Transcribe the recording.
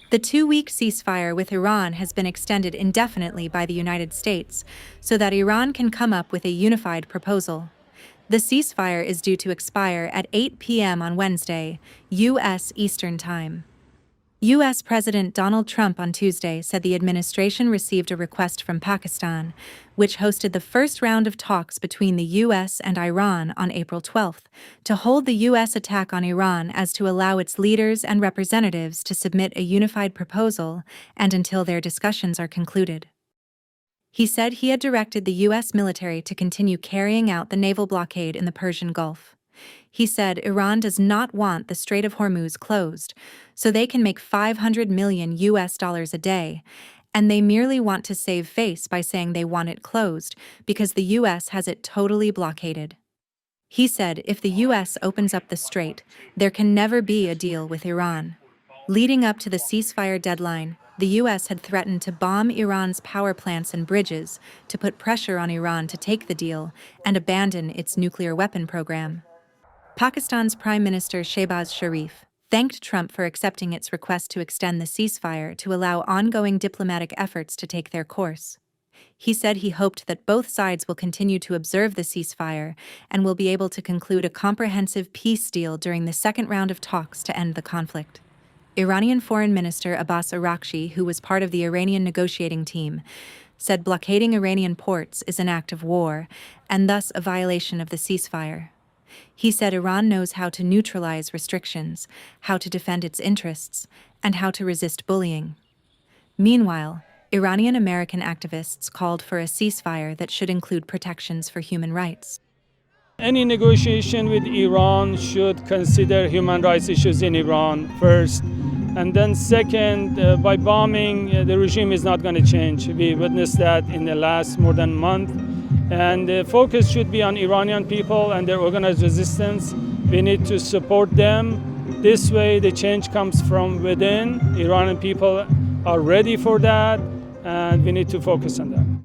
The 2-week ceasefire with Iran has been extended indefinitely by the United States so that Iran can come up with a unified proposal. The ceasefire is due to expire at 8 p.m. on Wednesday, U.S. Eastern Time. U.S. President Donald Trump on Tuesday said the administration received a request from Pakistan, which hosted the first round of talks between the U.S. and Iran on April 12, to hold the U.S. attack on Iran as to allow its leaders and representatives to submit a unified proposal and until their discussions are concluded. He said he had directed the U.S. military to continue carrying out the naval blockade in the Persian Gulf. He said Iran does not want the Strait of Hormuz closed, so they can make $500 million a day, and they merely want to save face by saying they want it closed because the U.S. has it totally blockaded. He said if the U.S. opens up the strait, there can never be a deal with Iran. Leading up to the ceasefire deadline, the U.S. had threatened to bomb Iran's power plants and bridges to put pressure on Iran to take the deal and abandon its nuclear weapon program. Pakistan's Prime Minister Shehbaz Sharif thanked Trump for accepting its request to extend the ceasefire to allow ongoing diplomatic efforts to take their course. He said he hoped that both sides will continue to observe the ceasefire and will be able to conclude a comprehensive peace deal during the second round of talks to end the conflict. Iranian Foreign Minister Abbas Araghchi, who was part of the Iranian negotiating team, said blockading Iranian ports is an act of war and thus a violation of the ceasefire. He said Iran knows how to neutralize restrictions, how to defend its interests, and how to resist bullying. Meanwhile, Iranian-American activists called for a ceasefire that should include protections for human rights. Any negotiation with Iran should consider human rights issues in Iran first, and then second, by bombing, the regime is not going to change. We witnessed that in the last more than a month. And the focus should be on Iranian people and their organized resistance. We need to support them. This way, the change comes from within. Iranian people are ready for that, and we need to focus on that.